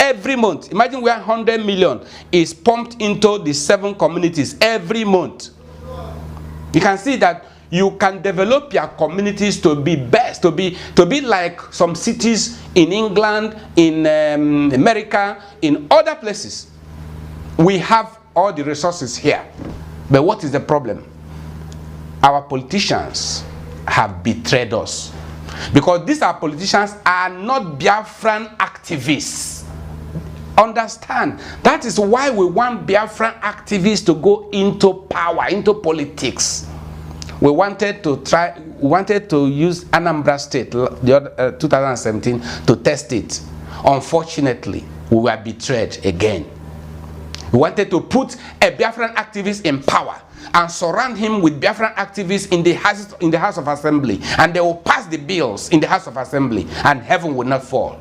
every month. Imagine where 100 million is pumped into the 7 communities every month. You can see that you can develop your communities to be best, to be like some cities in England, in America, in other places. We have all the resources here. But what is the problem? Our politicians have betrayed us. Because these are politicians are not Biafran activists. Understand? That is why we want Biafran activists to go into power, into politics. We wanted to use Anambra State, 2017, to test it. Unfortunately, we were betrayed again. We wanted to put a Biafran activist in power and surround him with Biafran activists in the House of Assembly, and they will pass the bills in the House of Assembly, and heaven will not fall.